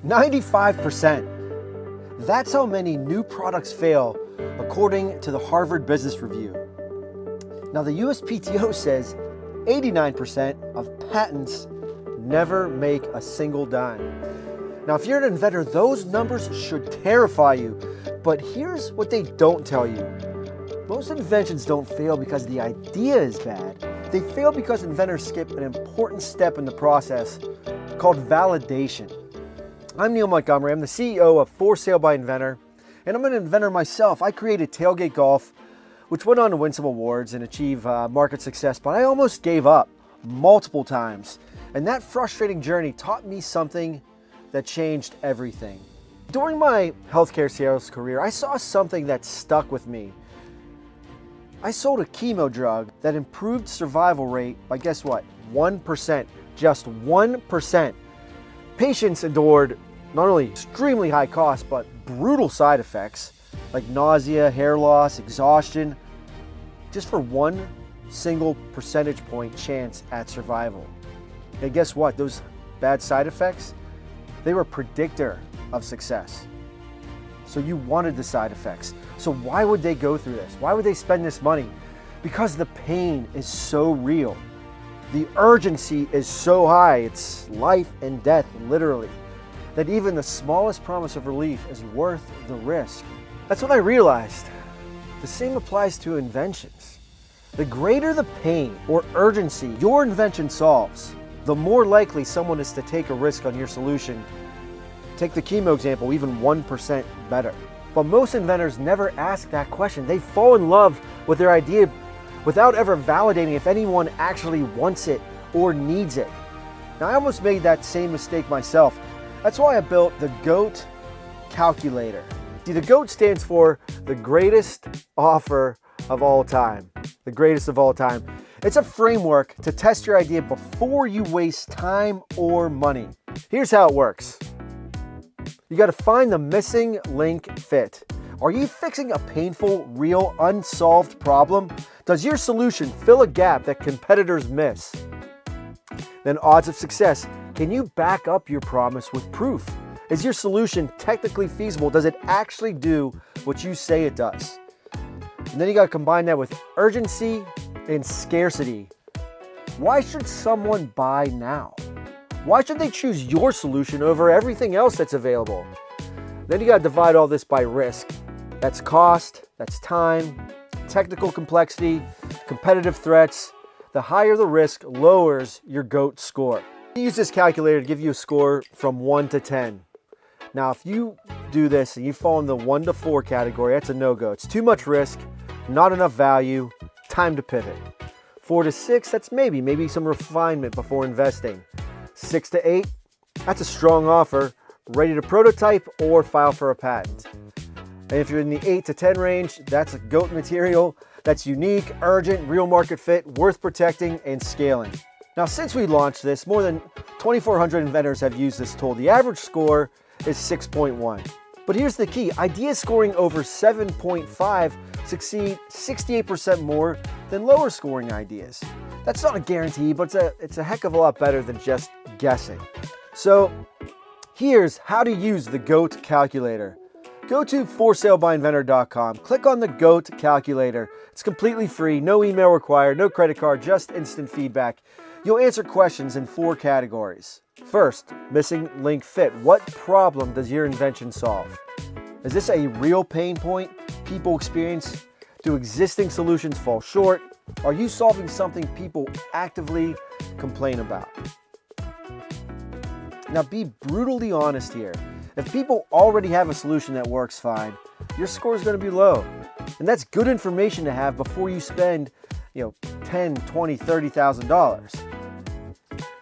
95%. That's how many new products fail, according to the Harvard Business Review. Now, the USPTO says 89% of patents never make a single dime. Now, if you're an inventor, those numbers should terrify you. But here's what they don't tell you. Most inventions don't fail because the idea is bad. They fail because inventors skip an important step in the process called validation. I'm Neil Montgomery. I'm the CEO of For Sale by Inventor, and I'm an inventor myself. I created Tailgate Golf, which went on to win some awards and achieve market success, but I almost gave up multiple times. And that frustrating journey taught me something that changed everything. During my healthcare sales career, I saw something that stuck with me. I sold a chemo drug that improved survival rate by, guess what, 1%, just 1%. Patients endured not only extremely high costs, but brutal side effects like nausea, hair loss, exhaustion, just for one single percentage point chance at survival. And guess what? Those bad side effects, they were a predictor of success. So you wanted the side effects. So why would they go through this? Why would they spend this money? Because the pain is so real. The urgency is so high. It's life and death, literally, that even the smallest promise of relief is worth the risk. That's when I realized the same applies to inventions. The greater the pain or urgency your invention solves, the more likely someone is to take a risk on your solution. Take the chemo example, even 1% better. But most inventors never ask that question. They fall in love with their idea without ever validating if anyone actually wants it or needs it. Now, I almost made that same mistake myself. That's why I built the GOAT calculator. See, the GOAT stands for the greatest offer of all time. The greatest of all time. It's a framework to test your idea before you waste time or money. Here's how it works. You got to find the missing link fit. Are you fixing a painful, real, unsolved problem? Does your solution fill a gap that competitors miss? Then odds of success. Can you back up your promise with proof? Is your solution technically feasible? Does it actually do what you say it does? And then you got to combine that with urgency and scarcity. Why should someone buy now? Why should they choose your solution over everything else that's available? Then you got to divide all this by risk. That's cost, that's time, technical complexity, competitive threats. The higher the risk lowers your GOAT score. I use this calculator to give you a score from 1 to 10. Now, if you do this and you fall in the 1 to 4 category, that's a no-go. It's too much risk, not enough value, time to pivot. 4 to 6, that's maybe some refinement before investing. 6 to 8, that's a strong offer, ready to prototype or file for a patent. And if you're in the 8 to 10 range, that's a GOAT material that's unique, urgent, real market fit, worth protecting and scaling. Now, since we launched this, more than 2,400 inventors have used this tool. The average score is 6.1. But here's the key. Ideas scoring over 7.5 succeed 68% more than lower scoring ideas. That's not a guarantee, but it's a heck of a lot better than just guessing. So here's how to use the GOAT calculator. Go to forsalebyinventor.com, click on the GOAT calculator. It's completely free, no email required, no credit card, just instant feedback. You'll answer questions in 4 categories. First, missing link fit. What problem does your invention solve? Is this a real pain point people experience? Do existing solutions fall short? Are you solving something people actively complain about? Now, be brutally honest here. If people already have a solution that works fine, your score is going to be low. And that's good information to have before you spend, $10, $20, $30,000.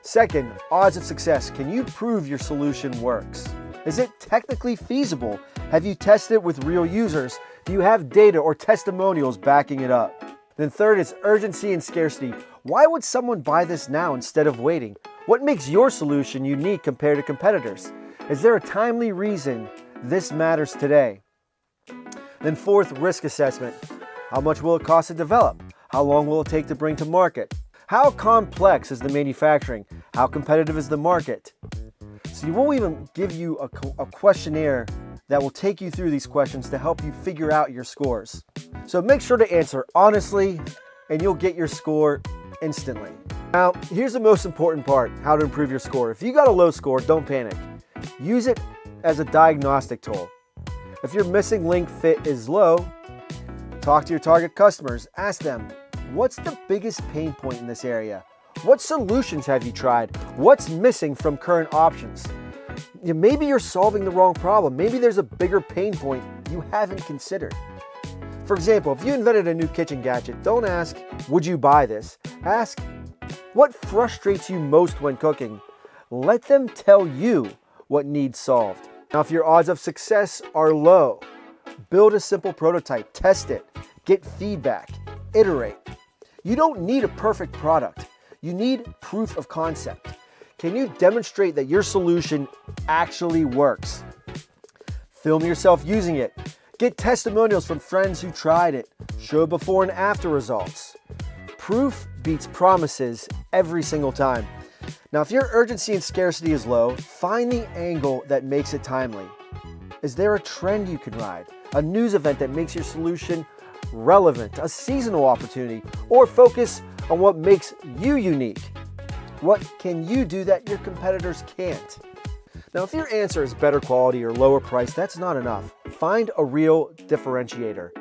Second, odds of success. Can you prove your solution works? Is it technically feasible? Have you tested it with real users? Do you have data or testimonials backing it up? Then third is urgency and scarcity. Why would someone buy this now instead of waiting? What makes your solution unique compared to competitors? Is there a timely reason this matters today? Then fourth, risk assessment. How much will it cost to develop? How long will it take to bring to market? How complex is the manufacturing? How competitive is the market? So we'll even give you a questionnaire that will take you through these questions to help you figure out your scores. So make sure to answer honestly and you'll get your score instantly. Now, here's the most important part, how to improve your score. If you got a low score, don't panic. Use it as a diagnostic tool. If your missing link fit is low, talk to your target customers. Ask them, what's the biggest pain point in this area? What solutions have you tried? What's missing from current options? Maybe you're solving the wrong problem. Maybe there's a bigger pain point you haven't considered. For example, if you invented a new kitchen gadget, don't ask, would you buy this? Ask, what frustrates you most when cooking? Let them tell you what needs solved. Now, if your odds of success are low, build a simple prototype, test it, get feedback, iterate. You don't need a perfect product. You need proof of concept. Can you demonstrate that your solution actually works? Film yourself using it. Get testimonials from friends who tried it. Show before and after results. Proof beats promises every single time. Now, if your urgency and scarcity is low, find the angle that makes it timely. Is there a trend you can ride? A news event that makes your solution relevant? A seasonal opportunity? Or focus on what makes you unique? What can you do that your competitors can't? Now, if your answer is better quality or lower price, that's not enough. Find a real differentiator.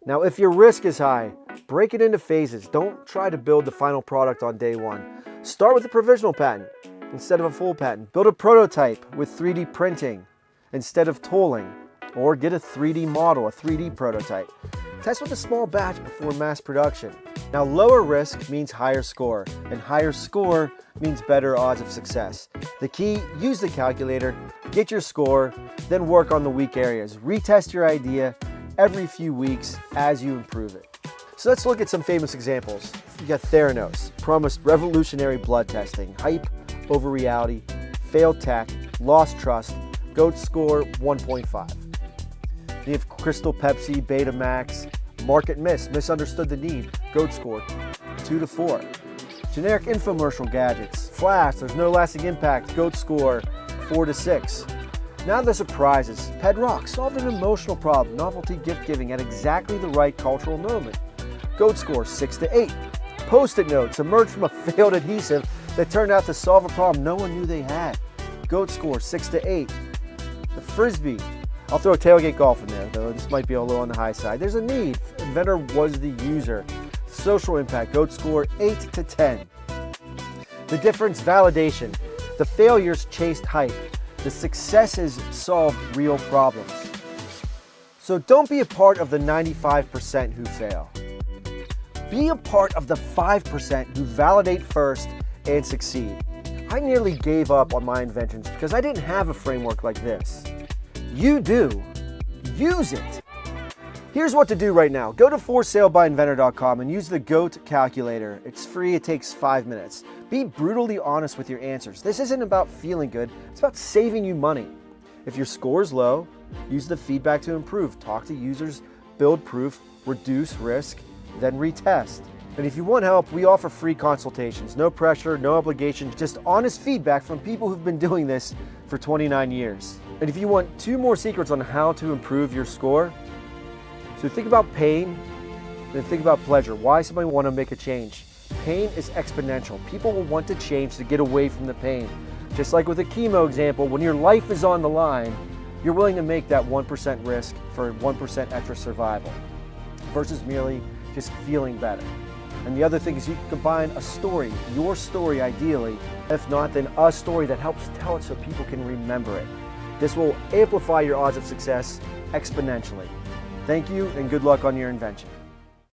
Now, if your risk is high, break it into phases. Don't try to build the final product on day one. Start with a provisional patent instead of a full patent. Build a prototype with 3D printing instead of tooling, or get a 3D model, a 3D prototype. Test with a small batch before mass production. Now, lower risk means higher score, and higher score means better odds of success. The key, use the calculator, get your score, then work on the weak areas. Retest your idea every few weeks as you improve it. So let's look at some famous examples. You got Theranos, promised revolutionary blood testing, hype over reality, failed tech, lost trust, GOAT score 1.5. You have Crystal Pepsi, Betamax, market miss, misunderstood the need, GOAT score 2 to 4. Generic infomercial gadgets, flash, there's no lasting impact, GOAT score 4 to 6. Now the surprises. Pedrock solved an emotional problem, novelty gift giving at exactly the right cultural moment, GOAT score 6 to 8. Post-it notes emerged from a failed adhesive that turned out to solve a problem no one knew they had, GOAT score 6 to 8. The Frisbee, I'll throw tailgate golf in there, though this might be a little on the high side. There's a need. Inventor was the user. Social impact, GOAT score 8 to 10. The difference, validation. The failures chased hype. The successes solved real problems. So don't be a part of the 95% who fail. Be a part of the 5% who validate first and succeed. I nearly gave up on my inventions because I didn't have a framework like this. You do. Use it. Here's what to do right now. Go to forsalebyinventor.com and use the GOAT calculator. It's free. It takes 5 minutes. Be brutally honest with your answers. This isn't about feeling good. It's about saving you money. If your score is low, use the feedback to improve. Talk to users, build proof, reduce risk, then retest. And if you want help, we offer free consultations. No pressure, no obligation, just honest feedback from people who've been doing this for 29 years. And if you want 2 more secrets on how to improve your score, so think about pain, then think about pleasure. Why somebody want to make a change? Pain is exponential. People will want to change to get away from the pain. Just like with the chemo example, when your life is on the line, you're willing to make that 1% risk for 1% extra survival versus merely just feeling better. And the other thing is you can combine a story, your story ideally, if not then a story that helps tell it so people can remember it. This will amplify your odds of success exponentially. Thank you and good luck on your invention.